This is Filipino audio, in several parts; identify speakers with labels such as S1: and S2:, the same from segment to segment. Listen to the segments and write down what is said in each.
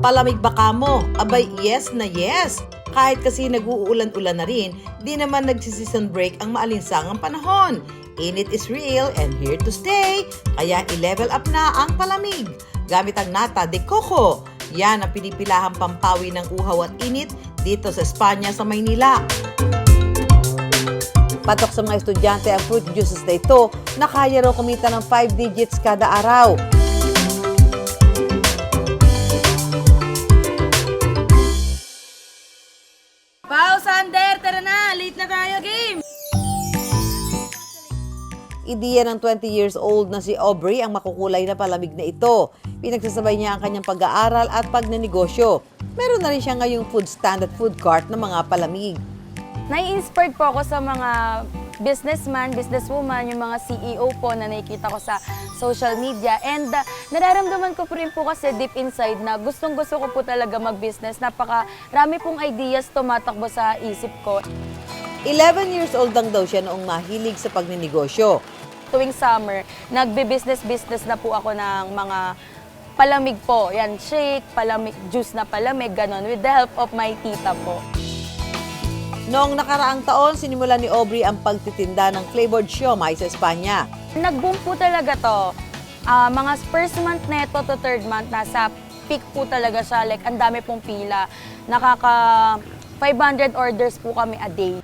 S1: Palamig ba kamo? Abay, yes na yes. Kahit kasi nag-uulan-ulan na rin, di naman nagsi-season break ang maalinsangang panahon. Init is real and here to stay, kaya i-level up na ang palamig. Gamit ang nata de coco. Yan ang pinipilahang pampawi ng uhaw at init dito sa Espanya sa Maynila. Patok sa mga estudyante ang fruit juices na ito na kaya raw kumita ng 5 digits kada araw.
S2: Pao, Sander! Tara na! Late na tayo, game!
S1: Ideya ng 20 years old na si Aubrey ang makukulay na palamig na ito. Pinagsasabay niya ang kanyang pag-aaral at pagnenegosyo. Meron na rin siya ngayong food stand at food cart ng mga palamig.
S2: Nai-inspired po ako sa mga businessman, businesswoman, yung mga CEO po na nakikita ko sa social media. And nararamdaman ko po rin po kasi deep inside na gustong-gusto ko po talaga mag-business. Napakarami pong ideas tumatakbo sa isip ko.
S1: 11 years old lang daw siya noong mahilig sa pagnenegosyo.
S2: Tuwing summer, nagbe-business na po ako ng mga palamig po. Yan, shake, palamig, juice na palamig, ganon, with the help of my tita po.
S1: Noong nakaraang taon, sinimulan ni Aubrey ang pagtitinda ng flavored siomai sa Espanya.
S2: Nag-boom po talaga to. Mga first month neto to third month, nasa peak po talaga siya. Like, ang dami pong pila. Nakaka 500 orders po kami a day.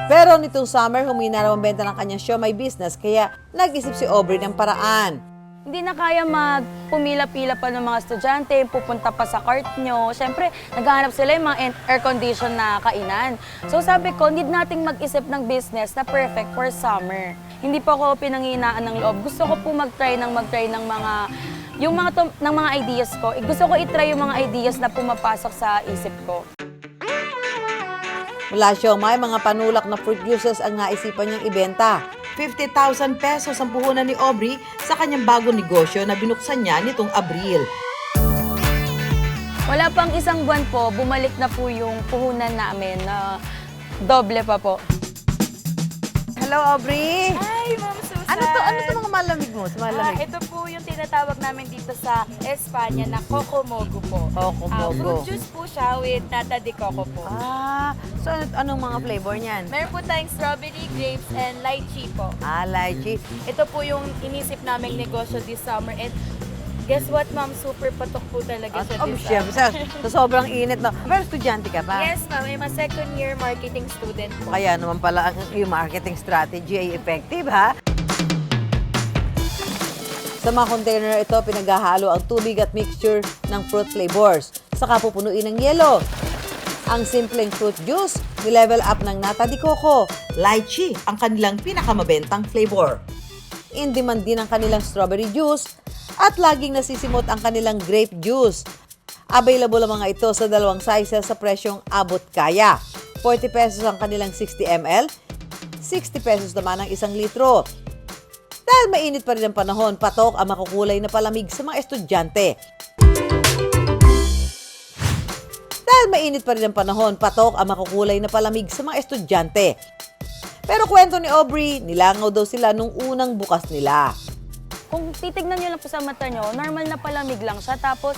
S1: Pero nitong summer, humina raw ang benta ng kanyang siomai business kaya nag-isip si Aubrey ng paraan.
S2: Hindi na kaya magpumila-pila pa ng mga estudyante, pupunta pa sa cart nyo. Siyempre, naghahanap sila yung mga air-condition na kainan. So sabi ko, need nating mag-isip ng business na perfect for summer. Hindi po ako pinanghihinaan ng loob. Gusto ko po mag-try ng mga ng mga ideas ko. Gusto ko i-try yung mga ideas na pumapasok sa isip ko.
S1: Mula siomai, mga panulak na fruit juices ang naisipan niyang ibenta. 50,000 pesos ang puhunan ni Aubrey sa kanyang bagong negosyo na binuksan niya nitong Abril.
S2: Wala pang isang buwan po, bumalik na po yung puhunan namin na doble pa po.
S1: Hello, Aubrey!
S3: Hi, Ma'am Susan!
S1: Ano to mga malamig mo? Sa malamig?
S3: Ito po yung tinatawag namin dito sa Espanya na Coco Mogo po.
S1: Coco Mogo.
S3: Fruit juice po siya with nata de coco po.
S1: So anong mga flavor niyan?
S3: Meron po tayong strawberry, grapes, and lychee po.
S1: Lychee.
S3: Ito po yung inisip naming negosyo this summer. And guess what, Ma'am? Super patok po talaga siya this
S1: Siyempre,
S3: summer.
S1: sa sobrang init na. Pero estudyante ka pa?
S3: Yes, Ma'am. I'm a second year marketing student po.
S1: Kaya naman pala yung marketing strategy ay effective, ha? Sa mga container ito, pinaghahalo ang tubig at mixture ng fruit flavors. Saka pupunuin ng yelo. Ang simpleng fruit juice, nilevel up ng nata de coco. Lychee, ang kanilang pinakamabentang flavor. In demand din ang kanilang strawberry juice at laging nasisimot ang kanilang grape juice. Available ang mga ito sa dalawang sizes sa presyong abot kaya. 40 pesos ang kanilang 60 ml, 60 pesos naman ang 1 litro. Dahil mainit pa rin ang panahon, patok ang makukulay na palamig sa mga estudyante. Dahil mainit pa rin ang panahon, patok ang makukulay na palamig sa mga estudyante. Pero kwento ni Aubrey, nilangaw daw sila nung unang bukas nila.
S2: Kung titignan nyo lang po sa mata nyo, normal na palamig lang siya. Tapos,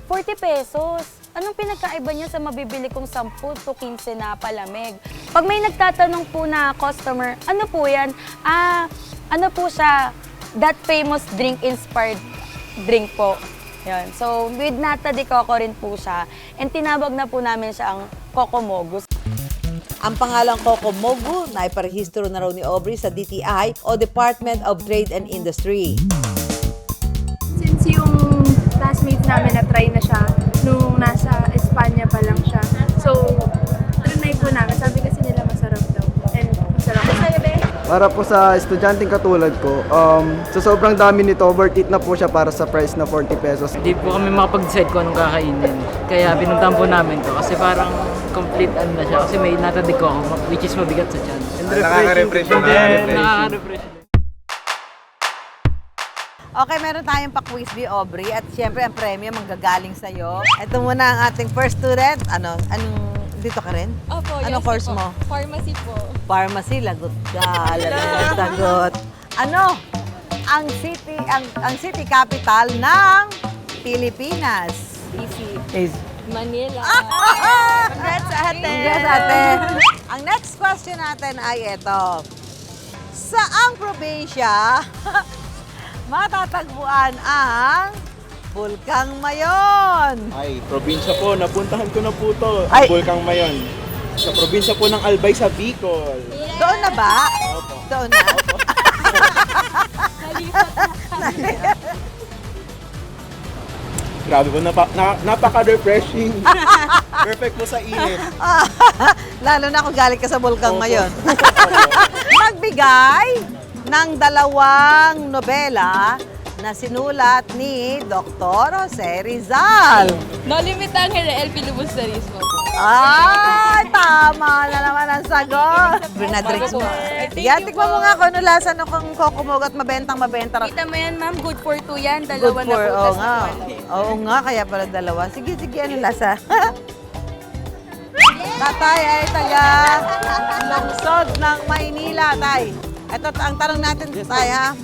S2: 40 pesos. Anong pinagkaiba niya sa mabibili kong 10 to 15 na palamig? Pag may nagtatanong po na customer, ano po yan? Ano po siya? That famous drink-inspired drink po. Yan. So, with nata de coco rin po siya. And tinawag na po namin siya ang Coco Mogo.
S1: Ang pangalang Coco Mogo na iparehistro na raw ni Aubrey sa DTI o Department of Trade and Industry.
S4: Since yung classmates namin na-try na siya nung nasa Espanya pa lang siya. So, trinay po namin. Sabi kasi nila masarap daw. And masarap.
S5: Para po sa estudyanteng katulad ko, sa sobrang dami nito, worth it na po siya para sa price na 40 pesos.
S6: Hindi po kami makapag-decide kung anong kakainin. Kaya pinuntahan po namin to kasi parang complete ano na siya. Kasi may nata de coco, which is mabigat sa tiyan.
S5: Nakaka-refresh yun.
S6: Nakaka-refresh.
S1: Okay, meron tayong pa-quiz ni Aubrey at siyempre ang premyo manggagaling sa'yo. Ito muna ang ating first student. Dito ka rin?
S3: Opo,
S1: Anong course mo?
S3: Pharmacy po.
S1: Pharmacy, lagot ka. Lagot. Ano? Ang city capital ng Pilipinas.
S3: Easy. Manila.
S1: Congrats, ate! Congrats, ate! Ang next question natin ay ito. Saang probinsya matatagpuan ang Bulkang Mayon?
S7: Ay, probinsya po. Napuntahan ko na po to.
S1: Ay.
S7: Bulkang Mayon. Sa probinsya po ng Albay sa Bicol.
S1: Doon na ba? Doon na?
S7: Grabe po, napaka-refreshing. Perfect po sa init.
S1: Lalo na kung galing ka sa Bulkang Mayon. Magbigay ng 2 nobela na sinulat ni Dr. Jose Rizal.
S3: No limit ang El Filibusterismo po.
S1: Ay, tama na naman ang sagot. Brinadrix mo. Yan, tikman mo nga kung ano lasa no kung kokumog at mabenta.
S3: Kita mo yan, ma'am. Good for 2 yan.
S1: Good
S3: Dalawa na
S1: for,
S3: po.
S1: oo
S3: tas
S1: nga.
S3: one.
S1: Oo nga, kaya pala 2. Sige, ano lasa? Tatay ay taga lungsod ng Maynila, tay. Ito ang tanong natin, tay, ha?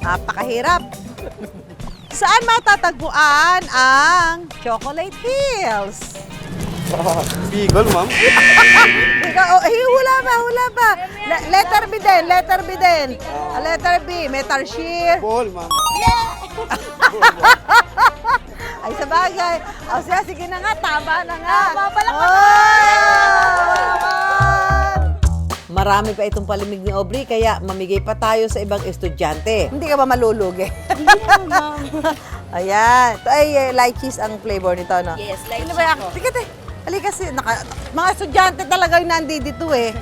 S1: Napakahirap. Saan matatagpuan ang Chocolate Hills?
S7: Bicol, ma'am.
S1: Ikaw, hula ba? Letter B din. Letter B, may tarsier.
S7: Paul, ma'am.
S1: Ay, sa bagay. O siya, sige na nga, tama na nga. Marami pa itong palimig ni Aubrey, kaya mamigay pa tayo sa ibang estudyante. Hindi ka ba malulugi? Ayan. Ito ay light cheese ang flavor nito, no?
S3: Yes, light
S1: Ano ba yan?
S3: cheese po.
S1: Sige, te. Halika kasi, mga estudyante talaga yung nandito eh.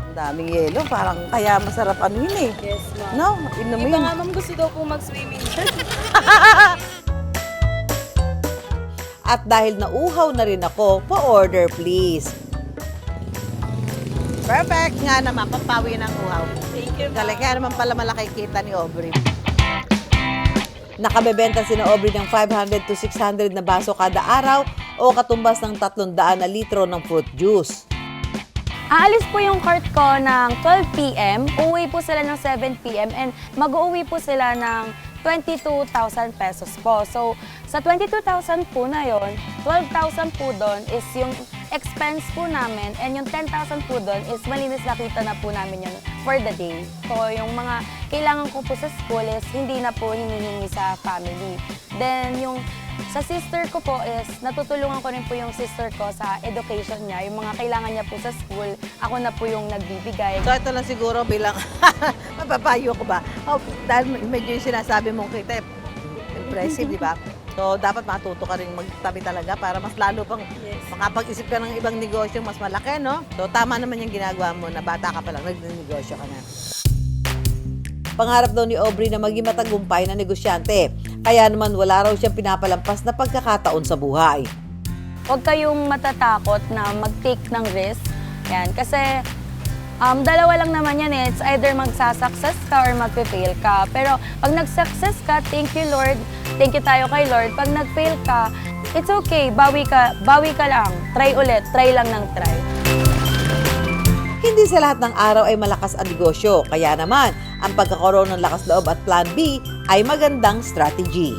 S1: Ang daming yelo, parang kaya masarap ano yun eh.
S3: Yes, ma'am.
S1: No, inumin.
S3: Iba nga, ma'am, gusto daw po mag-swimming.
S1: At dahil nauhaw na rin ako, pa-order please. Perfect nga naman, pampawi ng uhaw.
S3: Thank you, ma'am.
S1: Kaya naman pala malaki kita ni Aubrey. Nakabebenta si na Aubrey ng 500 to 600 na baso kada araw o katumbas ng 300 na litro ng fruit juice.
S2: Aalis po yung cart ko ng 12 p.m. Uuwi po sila ng 7 p.m. and mag-uuwi po sila ng 22,000 pesos po. So, sa 22,000 po na yon, 12,000 po doon is yung expense po namin and yung 10,000 po doon is malinis na kita na po namin yun for the day. So, yung mga kailangan ko po sa school is hindi na po hinihingi sa family. Then, yung sa sister ko po is natutulungan ko rin po yung sister ko sa education niya. Yung mga kailangan niya po sa school, ako na po yung nagbibigay.
S1: So ito lang siguro bilang mapapayo ko ba? Oh, dahil medyo yung sinasabi mong kita, impressive, di ba? So dapat matuto ka rin magtabi talaga para mas lalo pang makapag-isip ka ng ibang negosyo mas malaki, no? So tama naman yung ginagawa mo na bata ka pa lang, nag-negosyo ka na. Pangarap daw ni Aubrey na maging matagumpay na negosyante. Kaya naman wala raw siyang pinapalampas na pagkakataon sa buhay.
S2: Huwag kayong matatakot na mag-take ng risk. Yan. Kasi dalawa lang naman yan eh. It's either magsasuccess ka or magpe-fail ka. Pero pag nag-success ka, thank you Lord. Thank you tayo kay Lord. Pag nag-fail ka, it's okay. Bawi ka lang. Try ulit. Try lang ng try.
S1: Hindi sa lahat ng araw ay malakas ang negosyo. Kaya naman, ang pagkakaroon ng lakas loob at plan B ay magandang strategy.